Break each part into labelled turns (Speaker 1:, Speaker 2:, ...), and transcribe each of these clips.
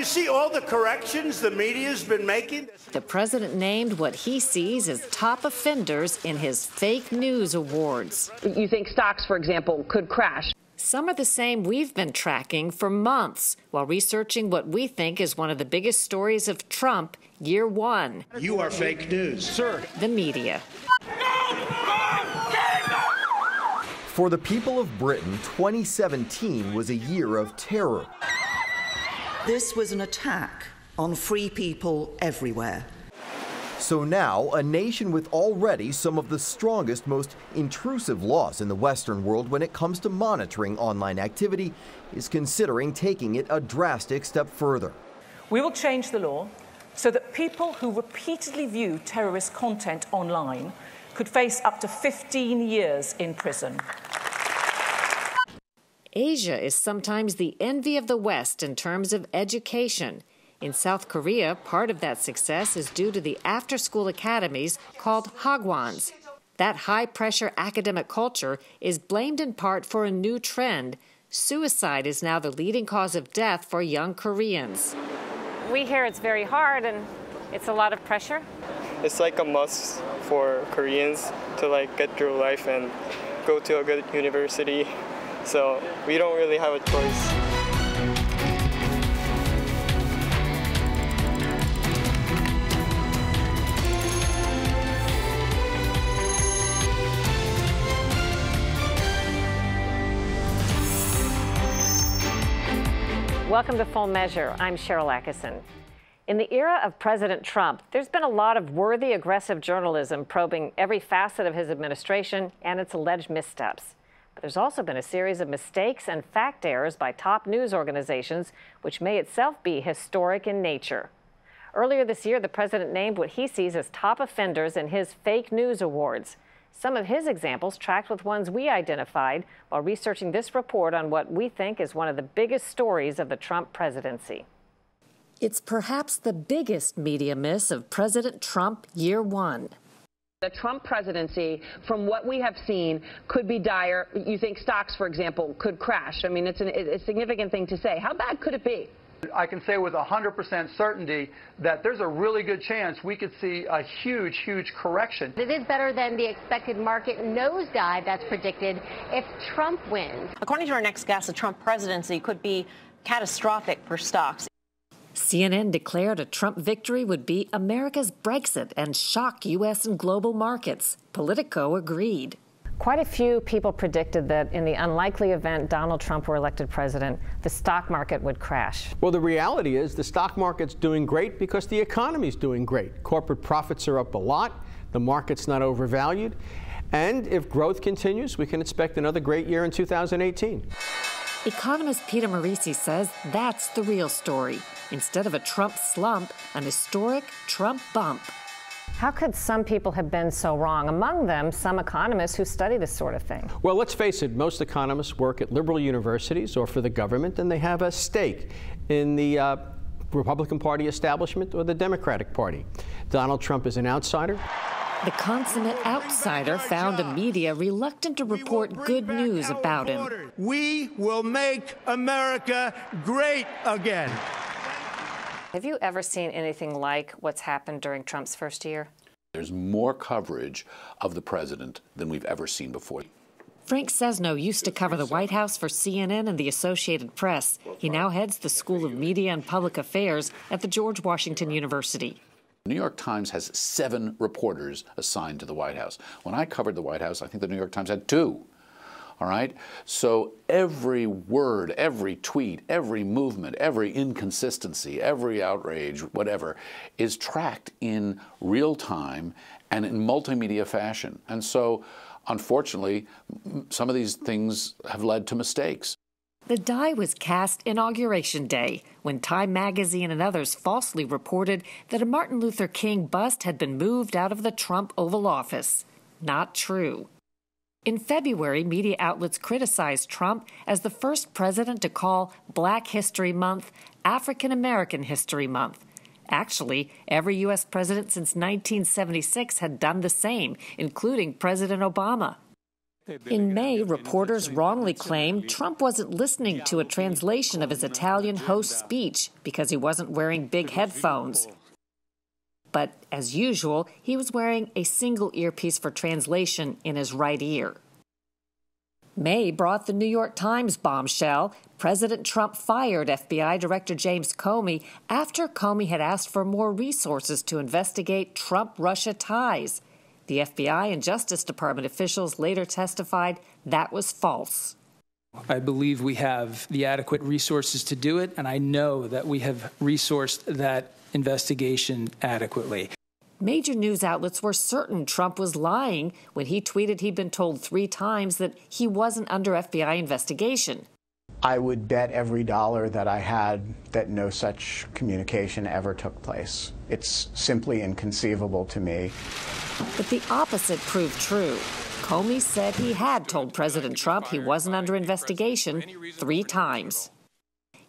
Speaker 1: see all the corrections the media's been making?
Speaker 2: The president named what he sees as top offenders in his fake news awards.
Speaker 3: You think stocks, for example, could crash?
Speaker 2: Some are the same we've been tracking for months while researching what we think is one of the biggest stories of Trump, year one.
Speaker 1: You are fake news, sir.
Speaker 2: The media.
Speaker 4: For the people of Britain, 2017 was a year of terror.
Speaker 5: This was an attack on free people everywhere.
Speaker 4: So now, a nation with already some of the strongest, most intrusive laws in the Western world when it comes to monitoring online activity is considering taking it a drastic step further.
Speaker 6: We will change the law so that people who repeatedly view terrorist content online could face up to 15 years in prison.
Speaker 2: Asia is sometimes the envy of the West in terms of education. In South Korea, part of that success is due to the after-school academies called hagwons. That high-pressure academic culture is blamed in part for a new trend. Suicide is now the leading cause of death for young Koreans.
Speaker 7: We hear it's very hard and it's a lot of pressure.
Speaker 8: It's like a must for Koreans to get through life and go to a good university. So we don't really have a choice.
Speaker 7: Welcome to Full Measure. I'm Sharyl Attkisson. In the era of President Trump, there's been a lot of worthy, aggressive journalism probing every facet of his administration and its alleged missteps. But there's also been a series of mistakes and fact errors by top news organizations, which may itself be historic in nature. Earlier this year, the president named what he sees as top offenders in his fake news awards. Some of his examples tracked with ones we identified while researching this report on what we think is one of the biggest stories of the Trump presidency.
Speaker 2: It's perhaps the biggest media miss of President Trump year one.
Speaker 3: The Trump presidency, from what we have seen, could be dire. You think stocks, for example, could crash. I mean, it's a significant thing to say. How bad could it be?
Speaker 9: I can say with 100% certainty that there's a really good chance we could see a huge, huge correction.
Speaker 10: It is better than the expected market nosedive that's predicted if Trump wins.
Speaker 11: According to our next guest, the Trump presidency could be catastrophic for stocks.
Speaker 2: CNN declared a Trump victory would be America's Brexit and shock U.S. and global markets. Politico agreed.
Speaker 7: Quite a few people predicted that in the unlikely event Donald Trump were elected president, the stock market would crash.
Speaker 12: Well, the reality is the stock market's doing great because the economy's doing great. Corporate profits are up a lot. The market's not overvalued. And if growth continues, we can expect another great year in 2018.
Speaker 2: Economist Peter Marisi says that's the real story. Instead of a Trump slump, an historic Trump bump.
Speaker 7: How could some people have been so wrong? Among them, some economists who study this sort of thing.
Speaker 12: Well, let's face it, most economists work at liberal universities or for the government, and they have a stake in the Republican Party establishment or the Democratic Party. Donald Trump is an outsider.
Speaker 2: The consummate outsider found a media reluctant to report good news about him.
Speaker 1: We will make America great again.
Speaker 7: Have you ever seen anything like what's happened during Trump's first year?
Speaker 13: There's more coverage of the president than we've ever seen before.
Speaker 2: Frank Sesno used to cover the White House for CNN and the Associated Press. He now heads the School of Media and Public Affairs at the George Washington University.
Speaker 13: The New York Times has 7 reporters assigned to the White House. When I covered the White House, I think the New York Times had 2. All right? So every word, every tweet, every movement, every inconsistency, every outrage, whatever, is tracked in real time and in multimedia fashion. And so, unfortunately, some of these things have led to mistakes.
Speaker 2: The die was cast Inauguration Day, when Time magazine and others falsely reported that a Martin Luther King bust had been moved out of the Trump Oval Office. Not true. In February, media outlets criticized Trump as the first president to call Black History Month African American History Month. Actually, every U.S. president since 1976 had done the same, including President Obama. In May, reporters wrongly claimed Trump wasn't listening to a translation of his Italian host's speech because he wasn't wearing big headphones. But, as usual, he was wearing a single earpiece for translation in his right ear. May brought the New York Times bombshell. President Trump fired FBI Director James Comey after Comey had asked for more resources to investigate Trump-Russia ties. The FBI and Justice Department officials later testified that was false.
Speaker 14: I believe we have the adequate resources to do it, and I know that we have resourced that investigation adequately.
Speaker 2: Major news outlets were certain Trump was lying when he tweeted he'd been told 3 times that he wasn't under FBI investigation.
Speaker 15: I would bet every dollar that I had that no such communication ever took place. It's simply inconceivable to me.
Speaker 2: But the opposite proved true. Comey said he had told President Trump he wasn't under investigation 3 times.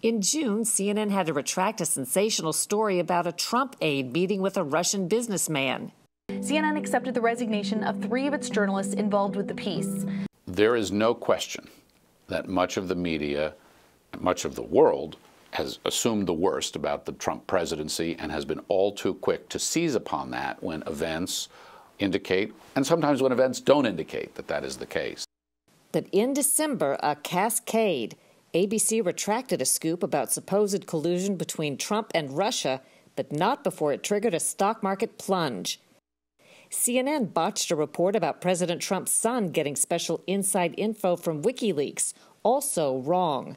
Speaker 2: In June, CNN had to retract a sensational story about a Trump aide meeting with a Russian businessman.
Speaker 16: CNN accepted the resignation of 3 of its journalists involved with the piece.
Speaker 13: There is no question that much of the media, much of the world, has assumed the worst about the Trump presidency and has been all too quick to seize upon that when events indicate, and sometimes when events don't indicate, that that is the case.
Speaker 2: But in December, a cascade. ABC retracted a scoop about supposed collusion between Trump and Russia, but not before it triggered a stock market plunge. CNN botched a report about President Trump's son getting special inside info from WikiLeaks, also wrong.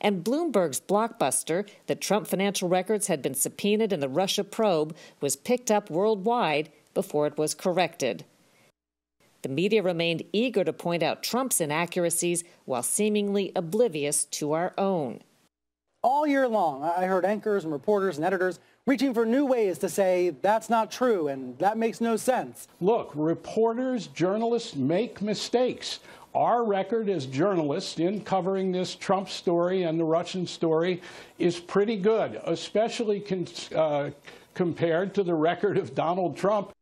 Speaker 2: And Bloomberg's blockbuster that Trump financial records had been subpoenaed in the Russia probe was picked up worldwide before it was corrected. The media remained eager to point out Trump's inaccuracies while seemingly oblivious to our own.
Speaker 17: All year long, I heard anchors and reporters and editors reaching for new ways to say that's not true and that makes no sense.
Speaker 18: Look, reporters, journalists make mistakes. Our record as journalists in covering this Trump story and the Russian story is pretty good, especially compared to the record of Donald Trump.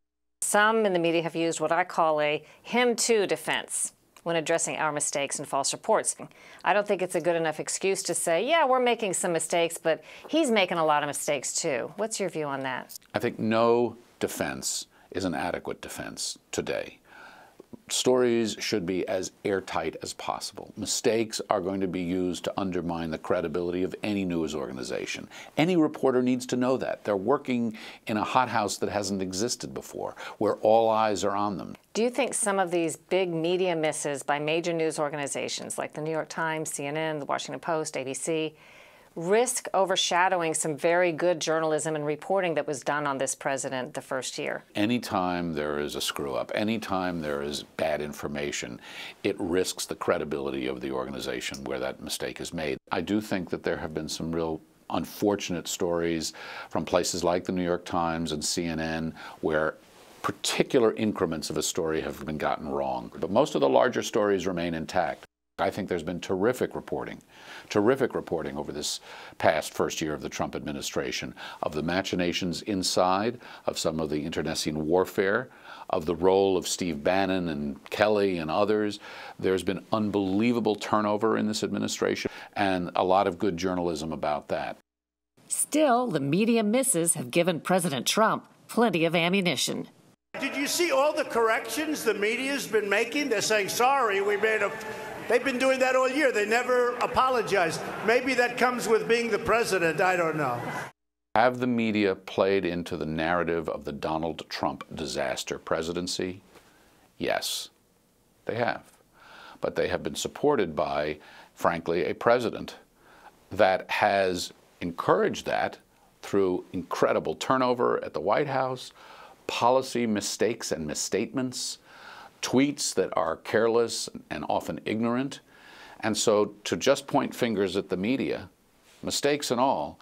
Speaker 7: Some in the media have used what I call a him too defense when addressing our mistakes and false reports. I don't think it's a good enough excuse to say, yeah, we're making some mistakes, but he's making a lot of mistakes too. What's your view on that?
Speaker 13: I think no defense is an adequate defense today. Stories should be as airtight as possible. Mistakes are going to be used to undermine the credibility of any news organization. Any reporter needs to know that. They're working in a hothouse that hasn't existed before, where all eyes are on them.
Speaker 7: Do you think some of these big media misses by major news organizations like the New York Times, CNN, the Washington Post, ABC, risk overshadowing some very good journalism and reporting that was done on this president the first year?
Speaker 13: Anytime there is a screw-up, anytime there is bad information, it risks the credibility of the organization where that mistake is made. I do think that there have been some real unfortunate stories from places like the New York Times and CNN where particular increments of a story have been gotten wrong. But most of the larger stories remain intact. I think there's been terrific reporting over this past first year of the Trump administration, of the machinations inside, of some of the internecine warfare, of the role of Steve Bannon and Kelly and others. There's been unbelievable turnover in this administration and a lot of good journalism about that.
Speaker 2: Still, the media misses have given President Trump plenty of ammunition.
Speaker 1: Did you see all the corrections the media's been making? They're saying, sorry, we made a... They've been doing that all year. They never apologized. Maybe that comes with being the president. I don't know.
Speaker 13: Have the media played into the narrative of the Donald Trump disaster presidency? Yes, they have. But they have been supported by, frankly, a president that has encouraged that through incredible turnover at the White House, policy mistakes and misstatements, tweets that are careless and often ignorant. And so to just point fingers at the media, mistakes and all,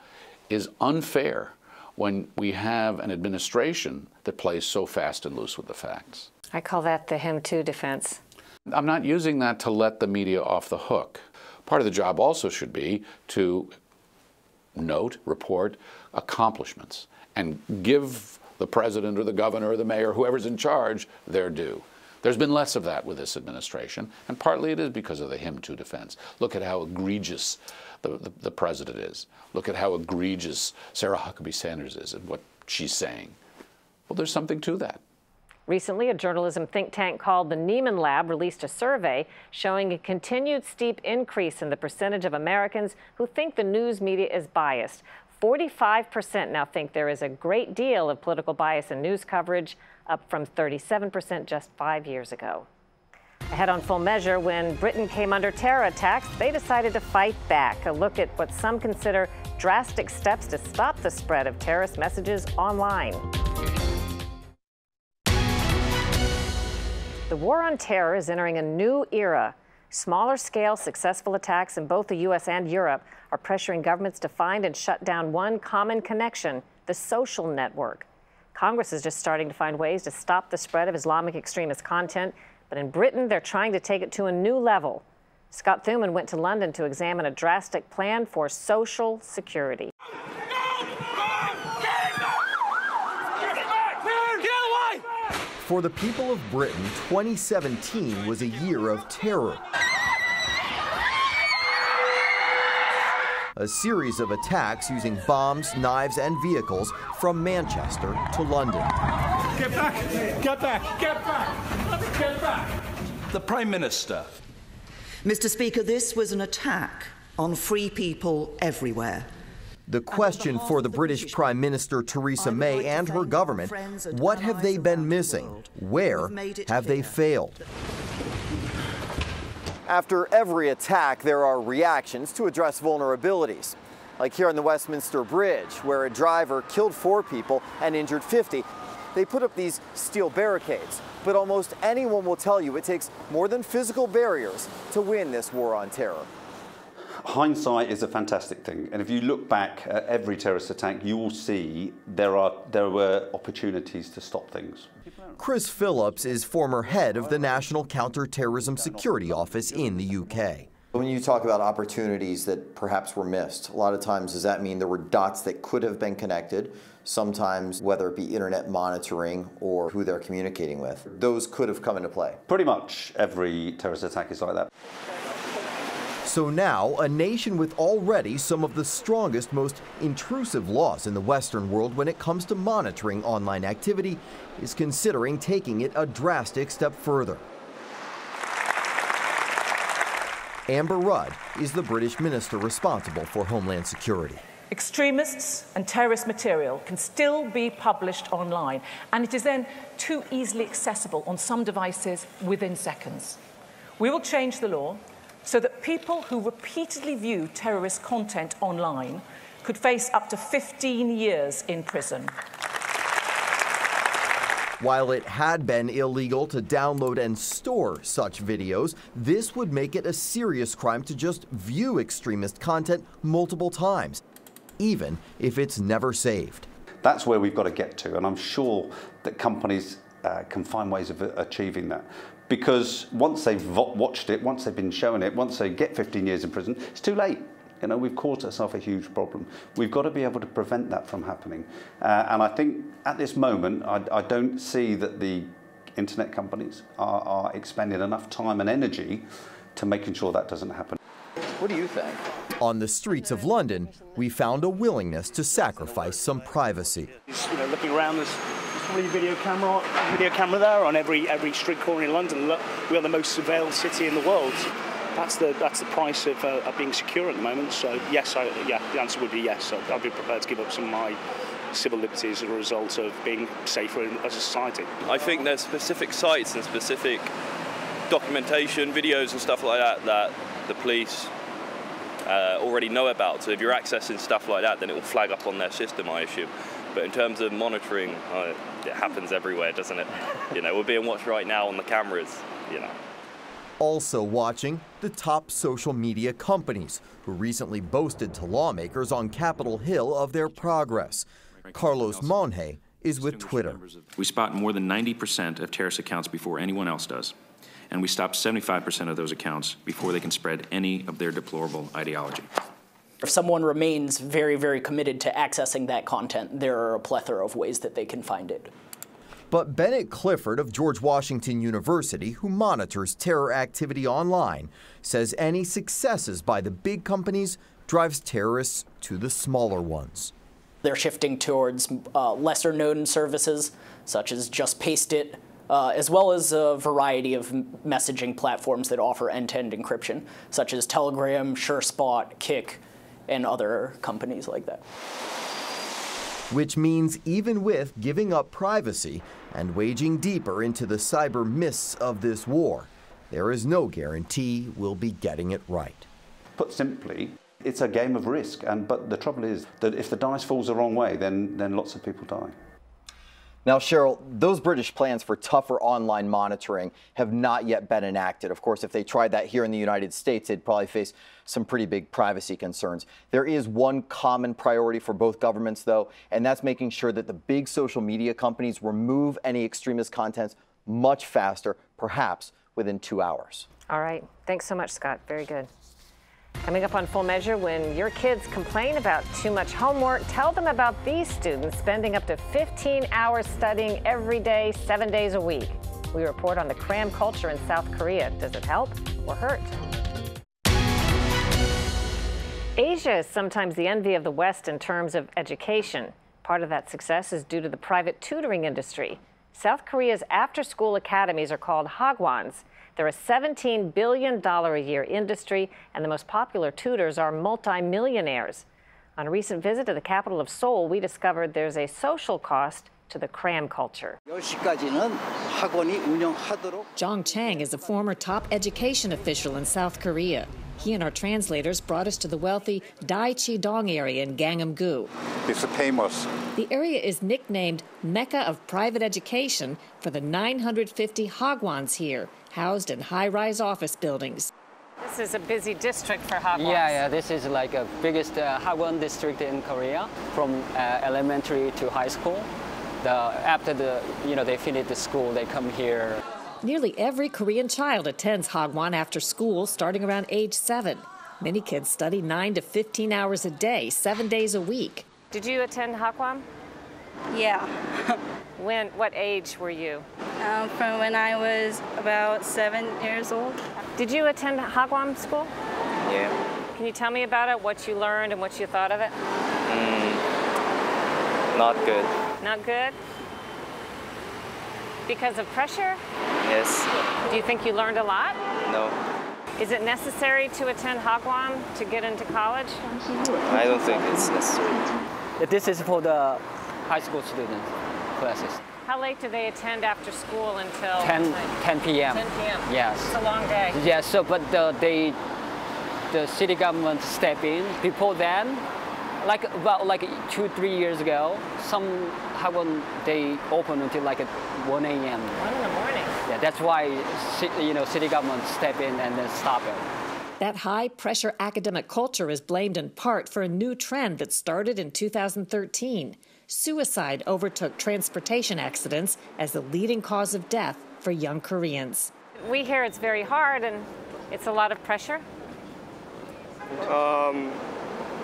Speaker 13: is unfair when we have an administration that plays so fast and loose with the facts.
Speaker 7: I call that the him too defense.
Speaker 13: I'm not using that to let the media off the hook. Part of the job also should be to note, report accomplishments, and give the president or the governor or the mayor, whoever's in charge, their due. There's been less of that with this administration, and partly it is because of the him too defense. Look at how egregious the president is. Look at how egregious Sarah Huckabee Sanders is and what she's saying. Well, there's something to that.
Speaker 7: Recently, a journalism think tank called the Neiman Lab released a survey showing a continued steep increase in the percentage of Americans who think the news media is biased. 45% now think there is a great deal of political bias in news coverage, up from 37% just 5 years ago. Ahead on Full Measure, when Britain came under terror attacks, they decided to fight back. A look at what some consider drastic steps to stop the spread of terrorist messages online. The war on terror is entering a new era. Smaller-scale, successful attacks in both the U.S. and Europe are pressuring governments to find and shut down one common connection, the social network. Congress is just starting to find ways to stop the spread of Islamic extremist content, but in Britain, they're trying to take it to a new level. Scott Thuman went to London to examine a drastic plan for social security.
Speaker 4: For the people of Britain, 2017 was a year of terror. A series of attacks using bombs, knives, and vehicles from Manchester to London.
Speaker 19: Get back! Get back! Get back! Get back! The Prime Minister.
Speaker 5: Mr. Speaker, this was an attack on free people everywhere.
Speaker 4: The question for the British Prime Minister Theresa May and her government, what have they been missing? Where have they failed? After every attack, there are reactions to address vulnerabilities. Like here on the Westminster Bridge, where a driver killed 4 people and injured 50. They put up these steel barricades, but almost anyone will tell you it takes more than physical barriers to win this war on terror.
Speaker 20: Hindsight is a fantastic thing, and if you look back at every terrorist attack, you will see there were opportunities to stop things.
Speaker 4: Chris Phillips is former head of the National Counter-Terrorism Security Office in the UK.
Speaker 21: When you talk about opportunities that perhaps were missed, a lot of times does that mean there were dots that could have been connected? Sometimes, whether it be internet monitoring or who they're communicating with, those could have come into play.
Speaker 20: Pretty much every terrorist attack is like that.
Speaker 4: So now, a nation with already some of the strongest, most intrusive laws in the Western world when it comes to monitoring online activity is considering taking it a drastic step further. Amber Rudd is the British minister responsible for Homeland Security.
Speaker 6: Extremists and terrorist material can still be published online, and it is then too easily accessible on some devices within seconds. We will change the law so that people who repeatedly view terrorist content online could face up to 15 years in prison.
Speaker 4: While it had been illegal to download and store such videos, this would make it a serious crime to just view extremist content multiple times, even if it's never saved.
Speaker 20: That's where we've got to get to, and I'm sure that companies can find ways of achieving that. Because once they've watched it, once they've been shown it, once they get 15 years in prison, it's too late. You know, we've caused ourselves a huge problem. We've got to be able to prevent that from happening. And I think at this moment, I don't see that the internet companies are expending enough time and energy to making sure that doesn't happen.
Speaker 21: What do you think?
Speaker 4: On the streets of London, we found a willingness to sacrifice some privacy.
Speaker 22: You know, looking around, there's probably a video camera there on every street corner in London. Look, we are the most surveilled city in the world. That's the price of being secure at the moment. So yes, the answer would be yes. I'd be prepared to give up some of my civil liberties as a result of being safer as a society.
Speaker 23: I think there's specific sites and specific documentation, videos and stuff like that that the police already know about. So if you're accessing stuff like that, then it will flag up on their system, I assume. But in terms of monitoring, it happens everywhere, doesn't it? You know, we're being watched right now on the cameras, you know.
Speaker 4: Also watching, the top social media companies, who recently boasted to lawmakers on Capitol Hill of their progress. Carlos Monge is with Twitter.
Speaker 24: We spot more than 90% of terrorist accounts before anyone else does. And we stop 75% of those accounts before they can spread any of their deplorable ideology.
Speaker 25: If someone remains very, very committed to accessing that content, there are a plethora of ways that they can find it.
Speaker 4: But Bennett Clifford of George Washington University, who monitors terror activity online, says any successes by the big companies drives terrorists to the smaller ones.
Speaker 25: They're shifting towards lesser-known services, such as Just Paste It, as well as a variety of messaging platforms that offer end-to-end encryption, such as Telegram, SureSpot, Kik, and other companies like that.
Speaker 4: Which means even with giving up privacy and waging deeper into the cyber mists of this war, there is no guarantee we'll be getting it right.
Speaker 20: Put simply, it's a game of risk, but the trouble is that if the dice falls the wrong way, then lots of people die.
Speaker 21: Now, Sharyl, those British plans for tougher online monitoring have not yet been enacted. Of course, if they tried that here in the United States, they'd probably face some pretty big privacy concerns. There is one common priority for both governments, though, and that's making sure that the big social media companies remove any extremist content much faster, perhaps within 2 hours.
Speaker 7: All right. Thanks so much, Scott. Very good. Coming up on Full Measure, when your kids complain about too much homework, tell them about these students spending up to 15 hours studying every day, 7 days a week. We report on the cram culture in South Korea. Does it help or hurt? Asia is sometimes the envy of the West in terms of education. Part of that success is due to the private tutoring industry. South Korea's after-school academies are called hagwons. They're a $17 billion a year industry, and the most popular tutors are multimillionaires. On a recent visit to the capital of Seoul, we discovered there's a social cost to the cram culture.
Speaker 2: Jong Chang is a former top education official in South Korea. He and our translators brought us to the wealthy Daechi-dong area in Gangnam-gu.
Speaker 3: It's famous.
Speaker 2: The area is nicknamed Mecca of private education for the 950 hagwons here, housed in high-rise office buildings.
Speaker 7: This is a busy district for hagwons.
Speaker 8: Yeah, this is like the biggest hagwon district in Korea, from elementary to high school. After they finish the school, they come here.
Speaker 2: Nearly every Korean child attends hagwon after school, starting around age 7. Many kids study 9 to 15 hours a day, 7 days a week.
Speaker 7: Did you attend hagwon?
Speaker 9: Yeah.
Speaker 7: What age were you?
Speaker 9: From when I was about 7 years old.
Speaker 7: Did you attend hagwon school?
Speaker 9: Yeah.
Speaker 7: Can you tell me about it, what you learned and what you thought of it?
Speaker 10: Not good.
Speaker 7: Not good? Because of pressure?
Speaker 10: Yes.
Speaker 7: Do you think you learned a lot?
Speaker 10: No.
Speaker 7: Is it necessary to attend hagwon to get into college?
Speaker 10: I don't think it's necessary.
Speaker 8: This is for the high school students classes.
Speaker 7: How late do they attend after school until?
Speaker 8: 10 p.m.
Speaker 7: 10 p.m.
Speaker 8: Yes.
Speaker 7: It's a long day.
Speaker 8: Yeah, but the city government step in. Before then, about 2-3 years ago, some hagwon they open until 1 a.m.
Speaker 7: 1 in the morning.
Speaker 8: Yeah, that's why city government step in and then stop it.
Speaker 2: That high-pressure academic culture is blamed in part for a new trend that started in 2013. Suicide overtook transportation accidents as the leading cause of death for young Koreans.
Speaker 7: We hear it's very hard and it's a lot of pressure.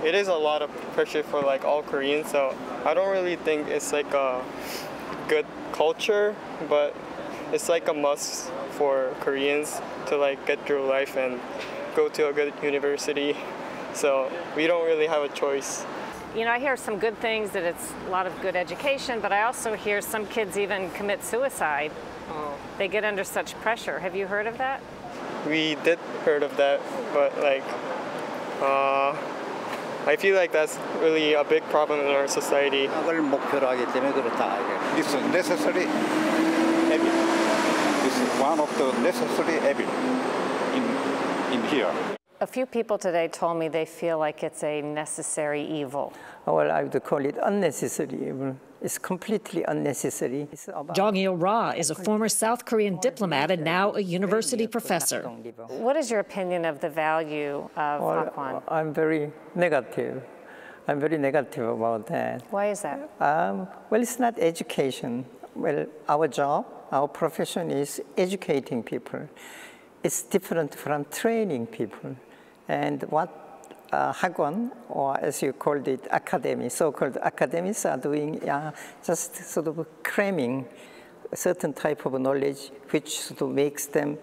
Speaker 11: It is a lot of pressure for all Koreans, so I don't really think it's a good culture, but it's a must for Koreans to get through life and go to a good university. So we don't really have a choice.
Speaker 7: I hear some good things, that it's a lot of good education, but I also hear some kids even commit suicide. They get under such pressure. Have you heard of that?
Speaker 11: We did heard of that, but I feel that's really a big problem in our society.
Speaker 3: It's necessary evil. It's one of the necessary evil in here.
Speaker 7: A few people today told me they feel like it's a necessary evil.
Speaker 26: Well, I would call it unnecessary evil. It's completely unnecessary.
Speaker 2: Jong Il-ra is a former South Korean diplomat and now a university professor.
Speaker 7: What is your opinion of the value of hagwon?
Speaker 26: I'm very negative. I'm very negative about that.
Speaker 7: Why is that?
Speaker 26: Well, it's not education. Well, our job, our profession is educating people. It's different from training people. And what hagwon, or as you called it, academy, so-called academies are doing just sort of cramming a certain type of knowledge which sort of makes them,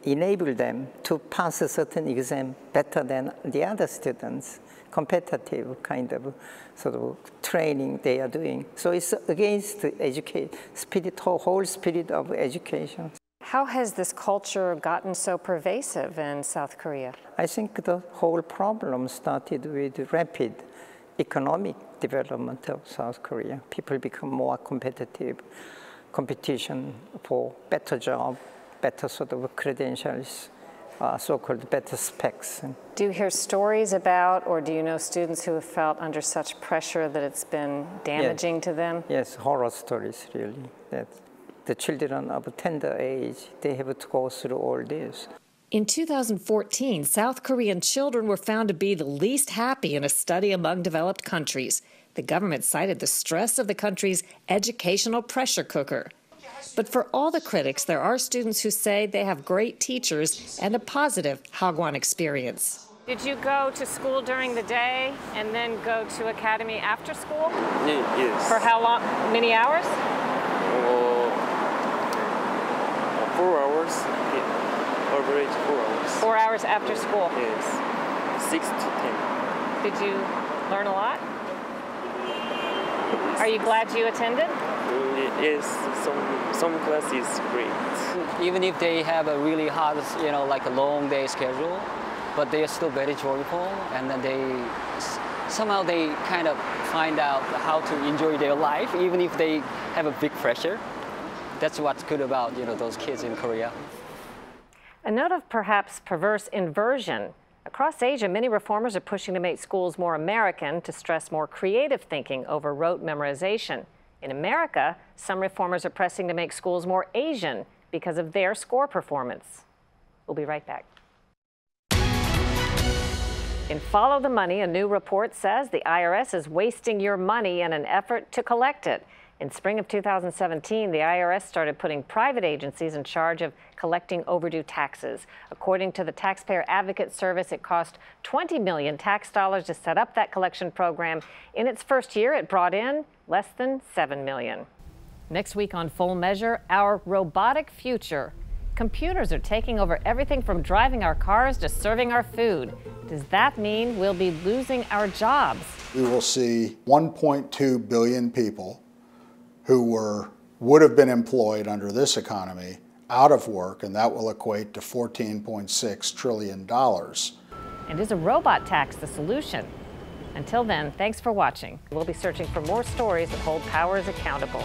Speaker 26: enable them to pass a certain exam better than the other students, competitive kind of sort of training they are doing. So it's against the whole spirit of education.
Speaker 7: How has this culture gotten so pervasive in South Korea?
Speaker 26: I think the whole problem started with rapid economic development of South Korea. People become more competitive, competition for better job, better sort of credentials, so-called better specs.
Speaker 7: Do you hear stories about, or do you know students who have felt under such pressure that it's been damaging to them?
Speaker 26: Yes, horror stories, really. That the children of tender age, they have to go through all this.
Speaker 2: In 2014, South Korean children were found to be the least happy in a study among developed countries. The government cited the stress of the country's educational pressure cooker. But for all the critics, there are students who say they have great teachers and a positive Hagwon experience.
Speaker 7: Did you go to school during the day and then go to academy after school?
Speaker 10: Yes.
Speaker 7: For how long? Many hours?
Speaker 10: 4 hours. Average 4 hours.
Speaker 7: 4 hours after school?
Speaker 10: Yes. 6 to 10.
Speaker 7: Did you learn a lot? Are you glad you attended?
Speaker 10: Yes, some class is great.
Speaker 8: Even if they have a really hard, like a long day schedule, but they are still very joyful, and then somehow they kind of find out how to enjoy their life, even if they have a big pressure. That's what's good about, those kids in Korea.
Speaker 7: A note of perhaps perverse inversion. Across Asia, many reformers are pushing to make schools more American, to stress more creative thinking over rote memorization. In America, some reformers are pressing to make schools more Asian because of their score performance. We'll be right back. In Follow the Money, a new report says the IRS is wasting your money in an effort to collect it. In spring of 2017, the IRS started putting private agencies in charge of collecting overdue taxes. According to the Taxpayer Advocate Service, it cost $20 million tax dollars to set up that collection program. In its first year, it brought in less than $7 million. Next week on Full Measure, our robotic future. Computers are taking over everything from driving our cars to serving our food. Does that mean we'll be losing our jobs?
Speaker 12: We will see 1.2 billion people who would have been employed under this economy out of work, and that will equate to $14.6 trillion.
Speaker 7: And is a robot tax the solution? Until then, thanks for watching. We'll be searching for more stories that hold powers accountable.